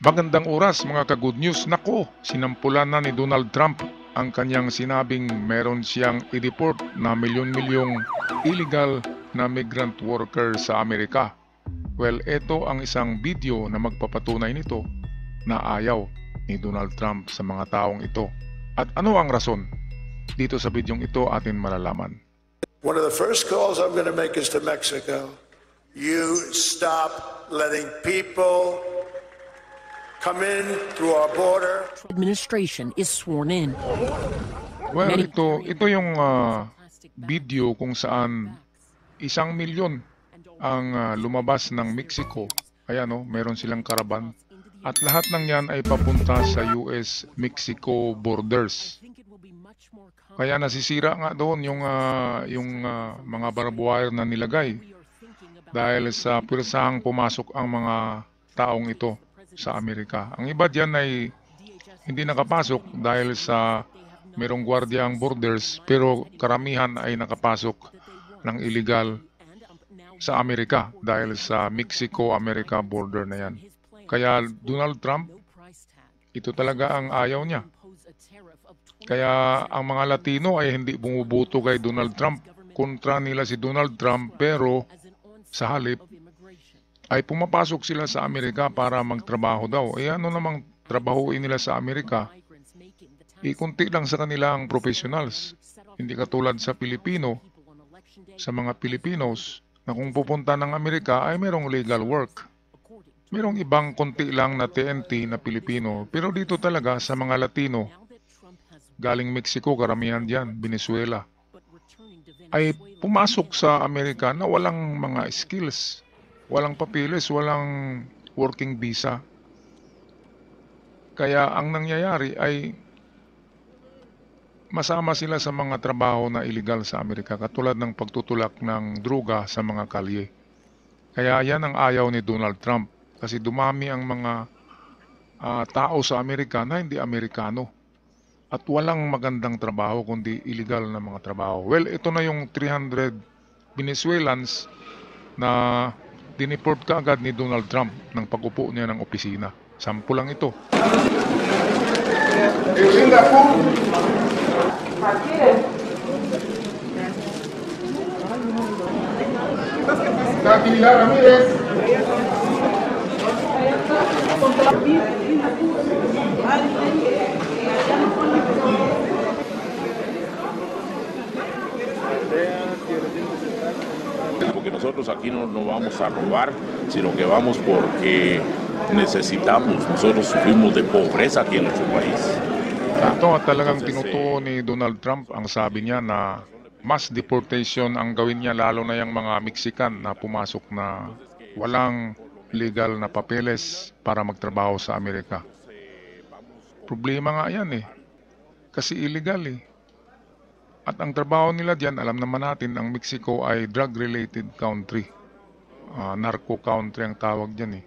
Magandang oras mga ka-good news. Nako, sinampulan na ni Donald Trump ang kanyang sinabing meron siyang i-deport na milyon-milyong illegal na migrant worker sa Amerika. Well, ito ang isang video na magpapatunay nito na ayaw ni Donald Trump sa mga taong ito. At ano ang rason? Dito sa bidyong ito atin malalaman. One of the first calls I'm going to make is to Mexico. You stop letting people come in through our border. Administration is sworn in. Well, ito yung video kung saan 1,000,000 ang lumabas ng Mexico. Ayan meron silang karaban. At lahat ng yan ay papunta sa US-Mexico borders. Kaya nasisira nga doon yung mga barbed wire na nilagay dahil sa pirsahang pumasok ang mga taong ito sa Amerika. Ang iba diyan ay hindi nakapasok dahil sa merong gwardiya ang borders, pero karamihan ay nakapasok ng illegal sa Amerika dahil sa Mexico-America border na yan. Kaya Donald Trump, ito talaga ang ayaw niya. Kaya ang mga Latino ay hindi bumubuto kay Donald Trump. Kontra nila si Donald Trump, pero sa halip ay pumapasok sila sa Amerika para magtrabaho daw. Ano namang trabahuin nila sa Amerika? Kunti lang sa kanilang professionals. Hindi katulad sa Pilipino, sa mga Pilipinos, na kung pupunta ng Amerika ay merong legal work. Merong ibang konti lang na TNT na Pilipino. Pero dito talaga sa mga Latino, galing Mexico, karamihan diyan, Venezuela, ay pumasok sa Amerika na walang mga skills, walang papeles, walang working visa. Kaya ang nangyayari ay masama sila sa mga trabaho na illegal sa Amerika, katulad ng pagtutulak ng droga sa mga kalye. Kaya yan ang ayaw ni Donald Trump, kasi dumami ang mga tao sa Amerika na hindi Amerikano. At walang magandang trabaho kundi illegal na mga trabaho. Well, ito na yung 300 Venezuelans na dineport kaagad ni Donald Trump ng pag-upo niya ng opisina. Sampu lang ito. Porque nosotros aquí no vamos a robar, sino que vamos porque necesitamos. Nosotros sufrimos de pobreza aquí en nuestro país. Ito talagang tinutuo ni Donald Trump. Ang sabi niya na mass deportation ang gawin niya, lalo na yung mga Mexican na pumasok na walang legal na papeles para magtrabaho sa Amerika. Problema nga yan kasi illegal At ang trabaho nila diyan, alam naman natin, ang Mexico ay drug-related country. Narco country ang tawag diyan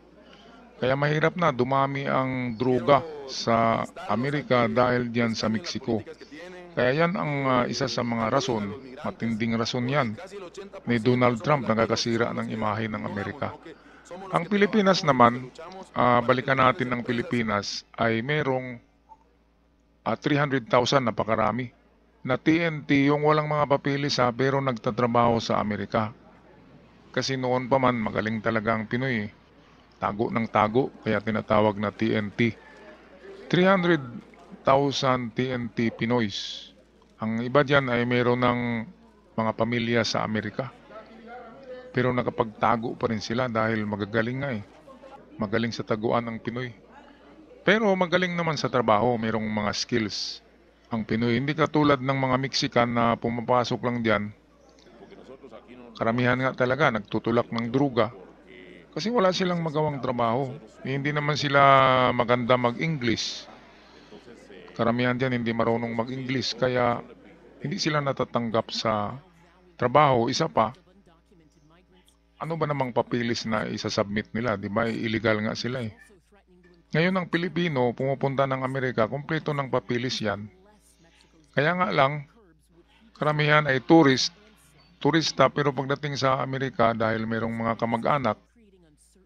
Kaya mahirap na dumami ang droga sa Amerika dahil diyan sa Mexico. Kaya yan ang isa sa mga rason, matinding rason yan, ni Donald Trump na kakasira ng imahe ng Amerika. Ang Pilipinas naman, balikan natin ang Pilipinas, ay merong 300,000, napakarami, na TNT, yung walang mga papeles pero nagtatrabaho sa Amerika. Kasi noon pa man, magaling talaga ang Pinoy Tago ng tago, kaya tinatawag na TNT. 300,000 TNT Pinoys. Ang iba dyan ay meron ng mga pamilya sa Amerika. Pero nakapagtago pa rin sila dahil magagaling nga Magaling sa taguan ang Pinoy. Pero magaling naman sa trabaho, merong mga skills ang Pinoy. Hindi katulad ng mga Mexican na pumapasok lang diyan. Karamihan nga talaga nagtutulak ng droga kasi wala silang magawang trabaho. Hindi naman sila maganda mag-English. Karamihan diyan hindi marunong mag-English, kaya hindi sila natatanggap sa trabaho. Isa pa, ano ba namang papeles na isasubmit nila? Di ba illegal nga sila Ngayon ang Pilipino pumupunta ng Amerika, kompleto ng papeles yan. Kaya nga lang, karamihan ay turista, pero pagdating sa Amerika, dahil mayroong mga kamag-anak,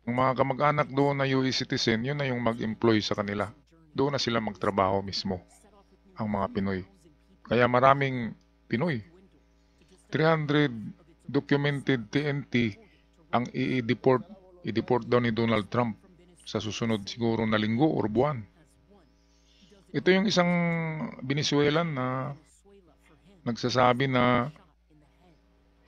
Yung mga kamag-anak doon na US citizen, yun na yung mag-employ sa kanila. Doon na sila magtrabaho mismo, ang mga Pinoy. Kaya maraming Pinoy. 300 documented TNT ang i-deport daw ni Donald Trump sa susunod siguro na linggo or buwan. Ito yung isang Venezuelan na nagsasabi na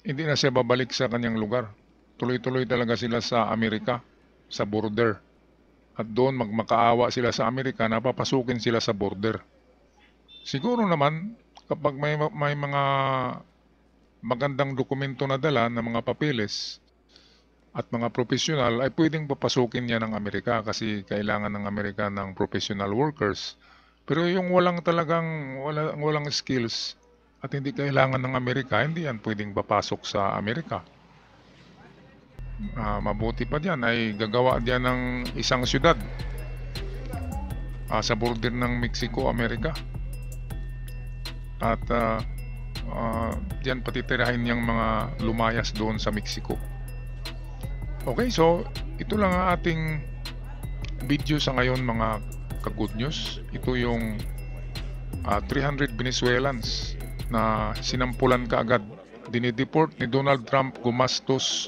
hindi na siya babalik sa kanyang lugar. Tuloy-tuloy talaga sila sa Amerika, sa border. At doon magmakaawa sila sa Amerika, napapasukin sila sa border. Siguro naman, kapag may mga magandang dokumento na dala ng mga papeles at mga profesional, ay pwedeng papasukin niya ng Amerika kasi kailangan ng Amerika ng professional workers. Pero yung walang skills at hindi kailangan ng Amerika, hindi yan pwedeng papasok sa Amerika. Mabuti pa diyan ay gagawa diyan ng isang syudad sa border ng Mexico, Amerika. At diyan patitirahin niyang mga lumayas doon sa Mexico. Okay, so ito lang ang ating video sa ngayon mga ka-good news. Ito yung 300 Venezuelans na sinampulan kaagad. Dinideport ni Donald Trump, gumastos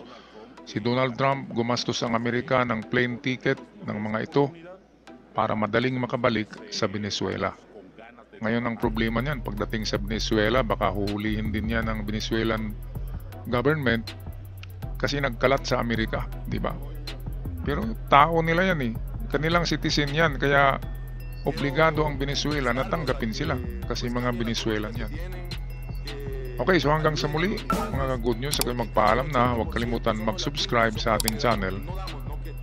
ang Amerika ng plane ticket ng mga ito para madaling makabalik sa Venezuela. Ngayon ang problema niyan, pagdating sa Venezuela, baka huhulihin din yan ng Venezuelan government kasi nagkalat sa Amerika, di ba? Pero tao nila yan eh. Kanilang citizen yan, kaya obligado ang Venezuela na tanggapin sila kasi mga Venezuelan yan. Okay, so hanggang sa muli, mga good news, ako'y magpaalam na huwag kalimutan mag-subscribe sa ating channel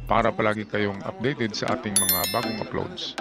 para palagi kayong updated sa ating mga bagong uploads.